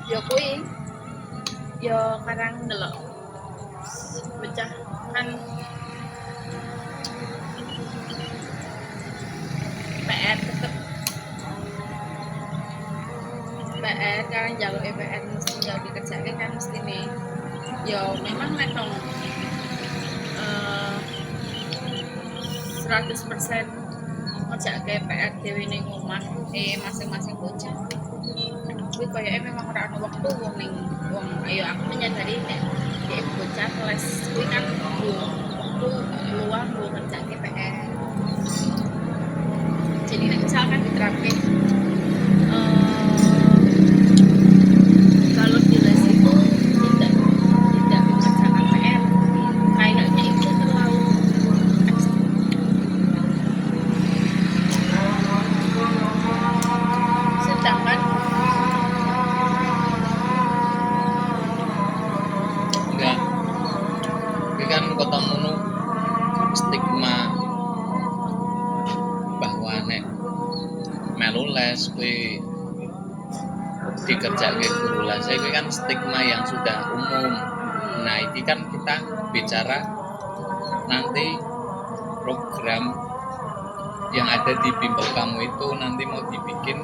Ya kuwi ya karang ndelok bocah kan PR tetep PR kan jalur PR mesti jauh dikerjakan kan mesti nih ya memang nek dong 100% ngerjakke PR dhewe ning omah masing-masing bocah kuwi kayaknya memang ora ana waktu wong ning wong ayo aku menyadari nek bocah kelas kuwi kan waktu luang buat ngerjakke PR jadi nek misalkan diterapkan kalau di les itu tidak mengerjakan PR kayaknya itu terlalu ekstrim. Sedangkan enggak ini kan kota Munu stigma bahwa nek melu les kuwi dikerjake guru les kuwi kan stigma yang sudah umum. Nah, ini kan kita bicara nanti program yang ada di bimbel kamu itu nanti mau dibikin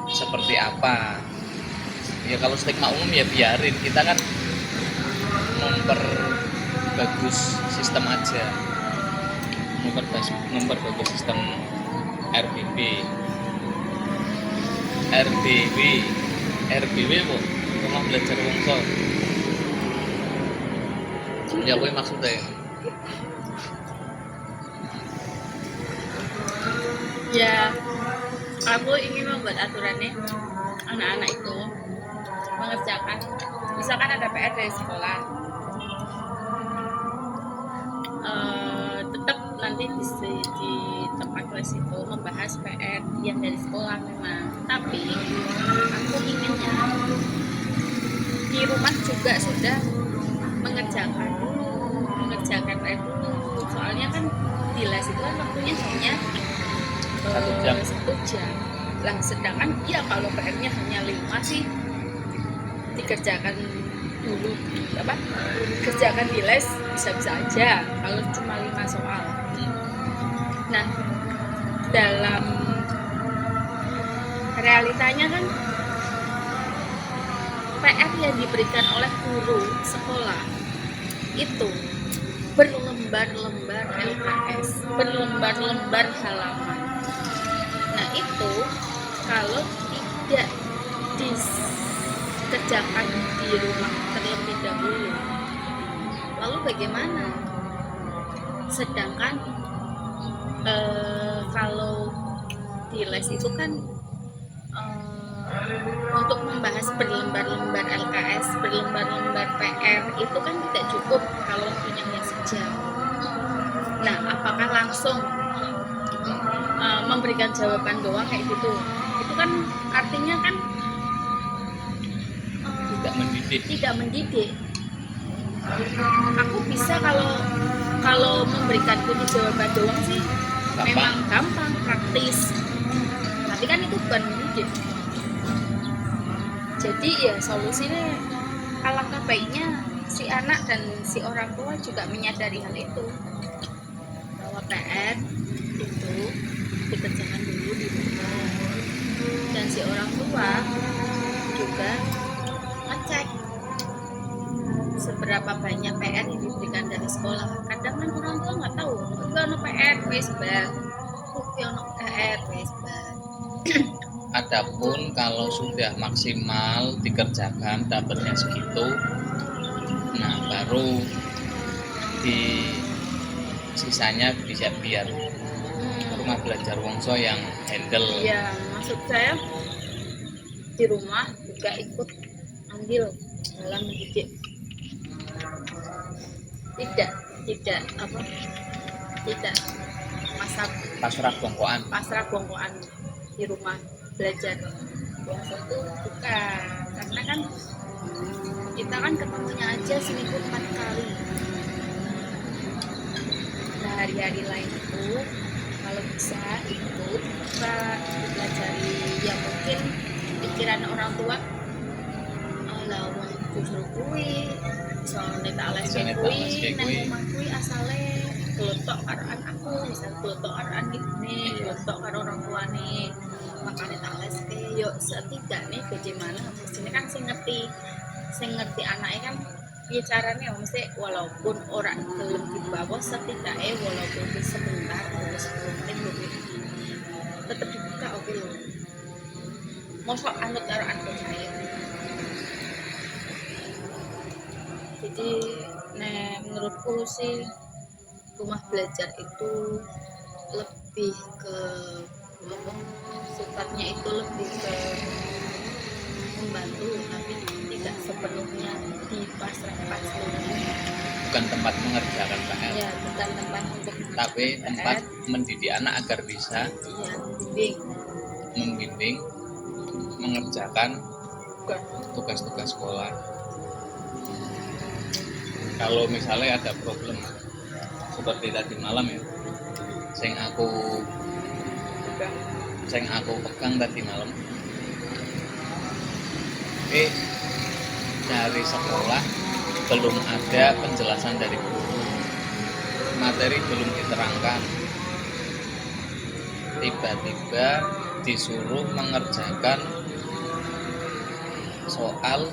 seperti apa. Ya kalau stigma umum ya biarin, kita kan memperbagus sistem aja. Memperbagus sistem RBW kok rumah belajar wongso ya apa maksudnya ya aku ingin membuat aturannya anak-anak itu mengerjakan misalkan ada PR dari sekolah tetap nanti di tempat kelas itu membahas PR yang dari sekolah memang tapi aku inginnya di rumah juga sudah mengerjakan PR dulu soalnya kan di les itu kan waktunya hanya 1 jam lah sedangkan ya kalau PR-nya hanya 5 sih dikerjakan dulu kerjakan di les bisa-bisa aja kalau cuma 5 soal. Nah dalam realitanya kan PR yang diberikan oleh guru sekolah itu berlembar-lembar LKS, berlembar-lembar halaman. Nah itu kalau tidak dikerjakan di rumah terlebih dahulu, lalu bagaimana? Sedangkan kalau di les itu kan untuk membahas berlembar-lembar LKS, berlembar-lembar PR itu kan tidak cukup kalau waktunya hanya sejam. Nah, apakah langsung memberikan jawaban doang kayak gitu? Itu kan artinya kan tidak mendidik. Aku bisa kalau memberikan kunci jawaban doang sih memang gampang, praktis. Tapi kan itu bukan mendidik. Jadi ya solusinya alangkah baiknya si anak dan si orang tua juga menyadari hal itu bahwa PR itu dikerjakan dulu di rumah dan si orang tua juga ngecek seberapa banyak PR yang diberikan dari sekolah. Kadang kan orang tua nggak tahu itu ada PR wes bar, itu PR wes bar. Adapun kalau sudah maksimal dikerjakan dapatnya segitu, nah baru di sisanya bisa biar rumah belajar wongso yang handle. Iya, maksud saya di rumah juga ikut andil dalam mendidik. Tidak pasrah bongkoan di rumah belajar biasa itu bukan karena kan kita kan ketemunya aja seminggu 4 kali. Nah hari-hari lain itu kalau bisa ikut kita pelajari yang mungkin pikiran orang tua justru kuwi soalnya tak les Iso netak kuwi leske nang kuwi. omah kuwi asale glotok karo anakku misal glotok karo anak ibune Iya. glotok karo orang tuane makanya tak les yo setidaknya bagaimana mestinya kan sing ngerti anaknya kan ya caranya mesti walaupun orang gelem dibawa setidaknya walaupun sebentar atau 10 menit lebih tetap dibuka oke loh mosok anut karo anak saya jadi menurutku sih rumah belajar itu lebih ke apa sifatnya itu lebih ke membantu tapi tidak sepenuhnya dipasrahkan seluruhnya Bukan tempat mengerjakan PR, ya bukan tempat untuk tapi tempat mendidik anak agar bisa ya bimbing membimbing, mengerjakan bukan tugas-tugas sekolah. Kalau misalnya ada problem seperti tadi malam ya, sing aku pegang tadi malam, dari sekolah belum ada penjelasan dari guru, materi belum diterangkan, tiba-tiba disuruh mengerjakan soal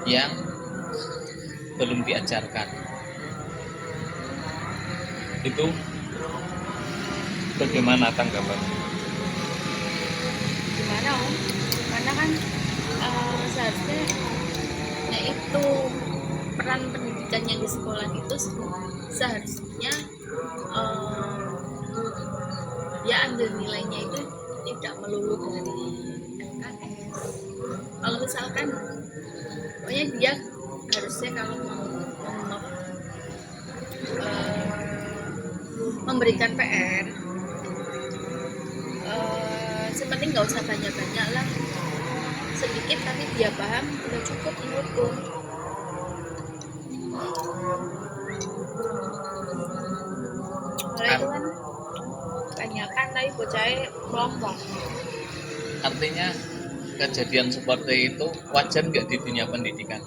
yang belum diajarkan. Itu bagaimana tanggapan? gimana om karena kan seharusnya ya itu peran pendidikan yang di sekolah itu seharusnya dia ambil nilainya itu tidak melulu dari LKS kalau misalkan pokoknya dia harusnya kalau mau memberikan PR sepenting nggak usah banyak-banyak lah sedikit tapi dia paham udah cukup menurutku kalau itu kan banyakan tapi bocahnya melompong Artinya kejadian seperti itu wajar nggak di dunia pendidikan?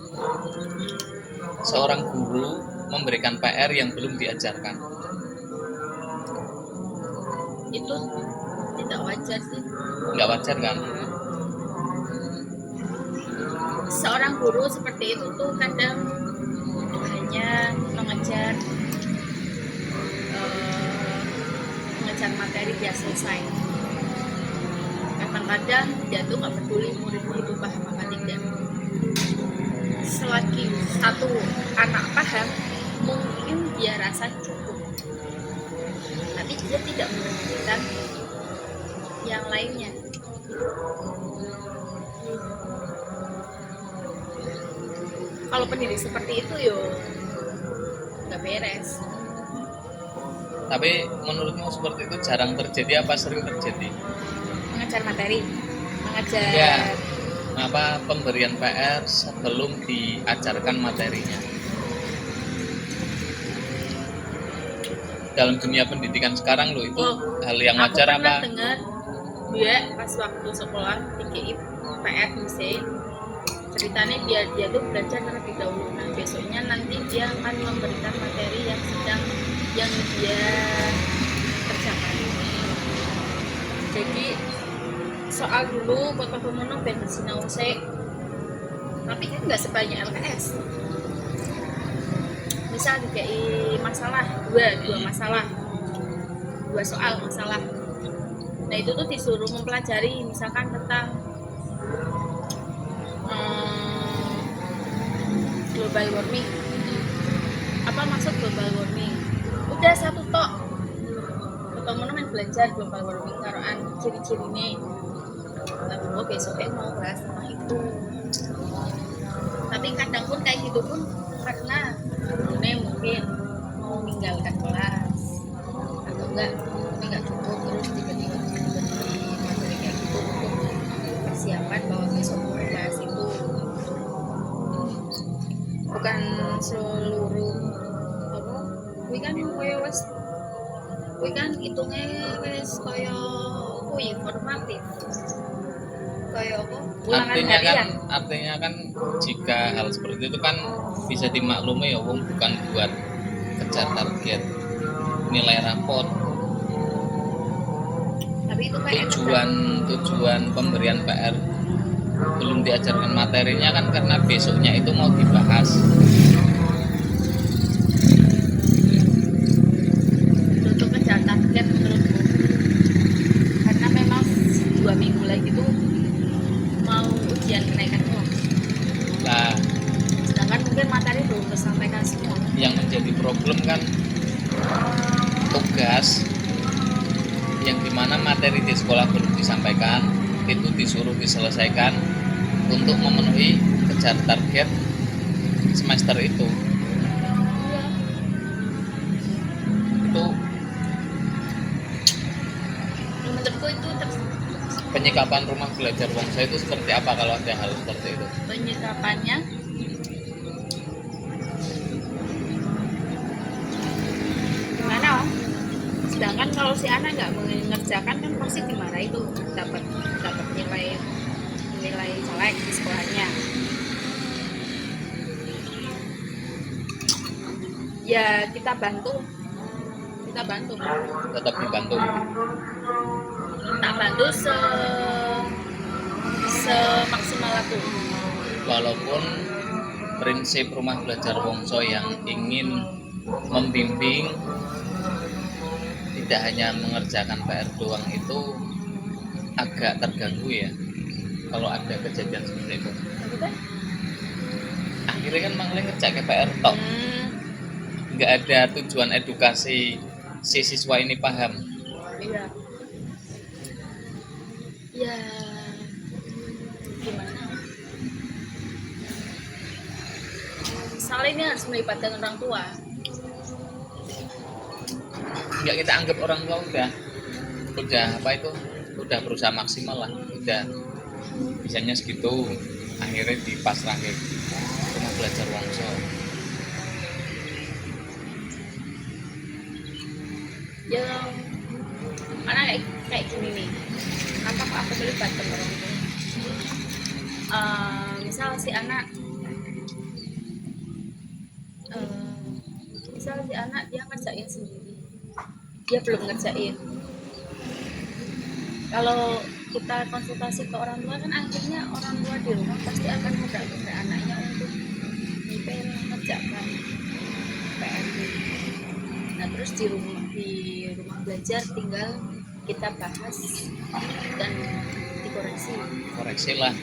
Seorang guru memberikan PR yang belum diajarkan. itu tidak wajar sih Nggak wajar kan? seorang guru seperti itu tuh kadang hanya mengejar materi biar selesai kadang-kadang dia tuh nggak peduli muridnya itu paham apa tidak selagi satu anak paham mungkin dia rasa cukup tapi dia tidak memikirkan yang lainnya kalau pendidik seperti itu yo nggak beres Tapi menurutmu seperti itu jarang terjadi apa sering terjadi? mengajar materi mengajar Ya, pemberian PR sebelum diajarkan materinya? Dalam dunia pendidikan sekarang loh itu hal yang wajar aku pernah apa? dengar dia pas waktu sekolah TKI PR bisa ceritanya biar dia tuh belajar terlebih dahulu nah besoknya nanti dia akan memberikan materi yang dia kerjakan jadi soal dulu kota pemenang ben sinau sik tapi kan nggak sebanyak LKS misal DKI masalah dua soal masalah nah itu tuh disuruh mempelajari misalkan tentang global warming apa maksud global warming udah satu tok atau mana main belajar global warming karoan ciri-cirinya lalu besoknya mau bahas tentang itu tapi kadang pun kayak gitu pun karena gurunya mungkin mau meninggalkan kelas atau enggak cukup terus tiba-tiba materi kayak gitu untuk persiapan bahwa besok mau bahas itu bukan seluruh apa kuwi kan koyo wis kuwi kan hitungnya wis koyo kuwi informatif koyo apa ulangan harian. Artinya kan jika hal seperti itu kan bisa dimaklumi ya wong bukan buat kejar target nilai rapot. Tapi itu kayak Tujuan pemberian PR belum diajarkan materinya kan karena besoknya itu mau dibahas. untuk kejar target menurutku, karena memang 2 minggu lagi tuh mau ujian kenaikan kelas. Nah, Sedangkan mungkin materi belum tersampaikan semua. yang menjadi problem kan tugas yang dimana materi di sekolah belum disampaikan itu disuruh diselesaikan untuk memenuhi kejar target semester itu. Itu Menurutku itu penyikapan rumah belajar Wongso itu seperti apa kalau ada hal seperti itu? penyikapannya gimana Om? Sedangkan kalau si anak nggak mengerjakan kan pasti dimarahi tuh, dapat nilai jelek di sekolahnya. Ya kita bantu Tetap dibantu. tak bantu semaksimal aku. Walaupun prinsip rumah belajar Wongso yang ingin membimbing tidak hanya mengerjakan PR doang itu agak terganggu ya kalau ada kejadian seperti itu. Akhirnya kan malah ngerjain PR tok, nggak ada tujuan edukasi si siswa ini paham. Iya. Ya gimana? Soalnya ini harus melibatkan orang tua. Nggak kita anggap orang tua udah apa itu udah berusaha maksimal lah, udah bisanya segitu, akhirnya dipasrahin rumah belajar Wongso. Ya karena kayak gini nih, apa aku melibatkan orang tua? Misal si anak dia ngerjain sendiri, dia belum ngerjain. Kalau kita konsultasi ke orang tua kan akhirnya orang tua di rumah pasti akan menggerakkan anaknya untuk mengerjakan PR. Nah terus di rumah belajar tinggal kita bahas dan dikoreksi lah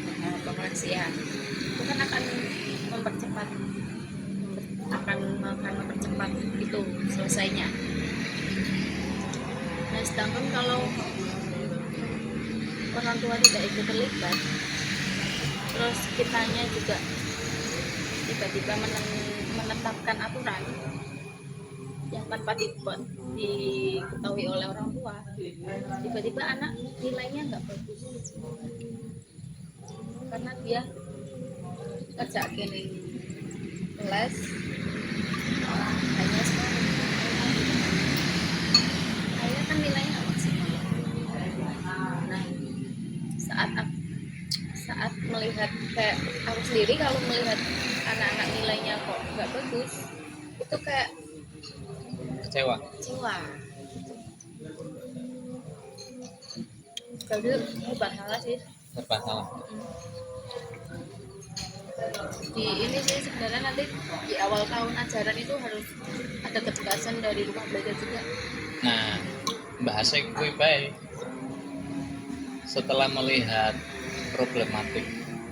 pengoreksian itu kan akan mempercepat itu selesainya. Nah sedangkan kalau orang tua tidak ikut terlibat, terus kitanya juga tiba-tiba menetapkan aturan yang tanpa diketahui oleh orang tua, tiba-tiba anak nilainya nggak bagus karena dia kerja gini les hanya saya kan nilainya nggak maksimal. Nah saat melihat kayak aku sendiri, kalau melihat anak-anak nilainya kok nggak bagus, itu kayak kecewa. Jadi serba salah sih. Di ini sih sebenarnya nanti di awal tahun ajaran itu harus ada ketegasan dari rumah belajar juga. Nah, bahasa gue baik. Setelah melihat problematik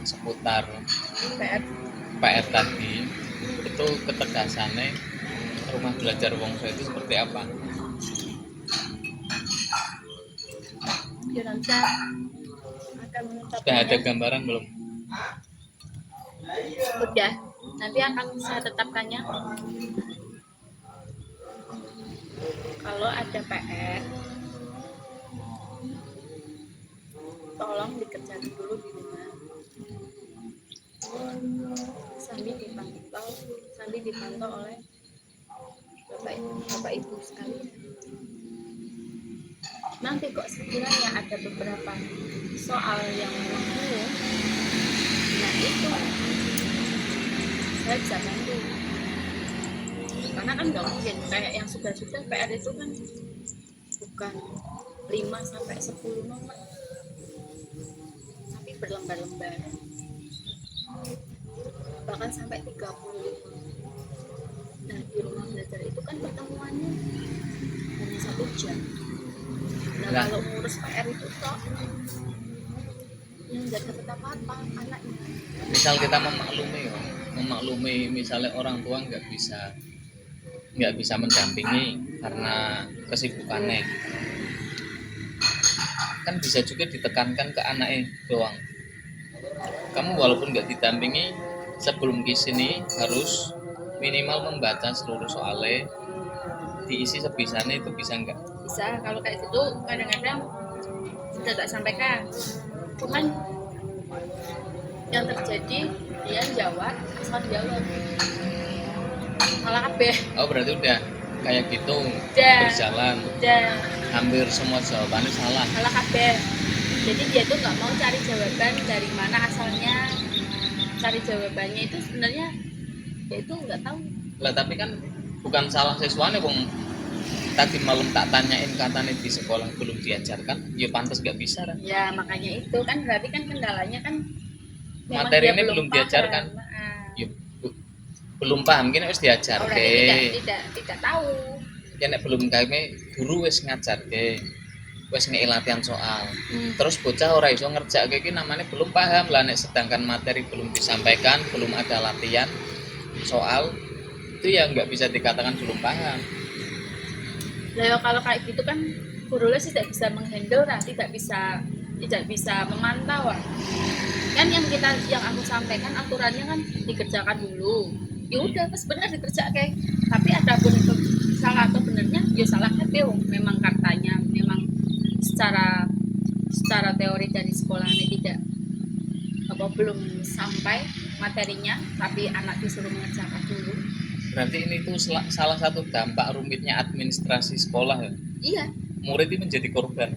seputar PR tadi, itu ketegasannya rumah belajar Wongso itu seperti apa? Kira-kira akan Sudah ada gambaran belum? Udah, nanti akan saya tetapkannya. Kalau ada PR, tolong dikerjakan dulu di rumah. Sambil dipantau oleh Bapak Ibu sekalian. nanti kok sekiranya ada beberapa soal yang belum, nah itu saya bisa bantu. Karena kan nggak mungkin kayak yang sudah PR itu kan bukan 5 sampai 10 nomor, tapi berlembar-lembar, bahkan sampai 30. Nah di rumah belajar itu kan pertemuannya hanya 1 jam. Nah Nah. kalau ngurus PR itu kok yang nggak dapat apa-apa anaknya. Misal kita memaklumi misalnya orang tua nggak bisa mendampingi karena kesibukannya, kan bisa juga ditekankan ke anaknya doang. Kamu walaupun nggak didampingi, sebelum ke sini harus minimal membaca seluruh soalnya, diisi sebisanya, itu bisa nggak? Bisa, kalau kayak gitu kadang-kadang sudah tak sampaikan, cuman yang terjadi dia jawab asal jawab malah kabeh. Oh berarti udah kayak gitu berjalan, Udah hampir semua jawabannya salah. malah kabeh. Jadi dia tuh nggak mau cari jawaban dari mana asalnya, cari jawabannya itu sebenarnya dia itu nggak tahu. Lah tapi kan bukan salah siswanya, Bung. Tadi malam tak tanyain katanya di sekolah belum diajarkan, ya pantas nggak bisa kan? Ya makanya itu kan berarti kan kendalanya kan memang Materi dia ini belum paham. diajarkan. Ya, belum paham, kini harus diajar Oh, berarti tidak tahu. Kini belum kami guru wis ngajar ke, wis ngei latihan soal. Terus bocah ora iso ngerjakke iki namanya belum paham lah. Nek sedangkan materi belum disampaikan, belum ada latihan soal, itu ya nggak bisa dikatakan belum paham. Lah kalau kayak gitu kan guru les tidak bisa menghandle, nah, tidak bisa memantau. Kan yang aku sampaikan aturannya kan dikerjakan dulu. Ya udah pas benar dikerjakan. Tapi ada pun itu salah atau benernya, ya salah kabeh memang katanya memang secara teori dari sekolah ini tidak belum sampai materinya, tapi anak disuruh mengerjakan dulu. Berarti ini tuh salah satu dampak rumitnya administrasi sekolah ya. Iya. Murid itu menjadi korban.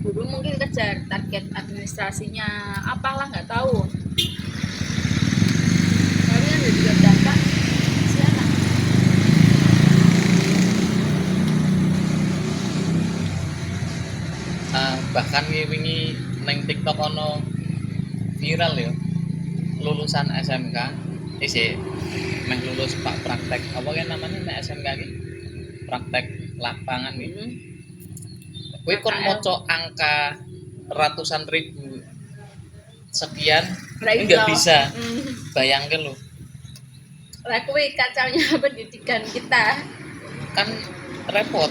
Guru mungkin kejar target administrasinya apalah nggak tahu. Tapi kan juga dampak si anak. Bahkan wingi neng TikTok ono viral ya, lulusan SMK meh lulus pak praktek apa kan namanya nek SMK iki, praktek lapangan gitu. Kowe kon maca angka ratusan ribu sekian nggak bisa. Bayangkan lo. Lah kuwi kacaunya pendidikan kita. Kan repot.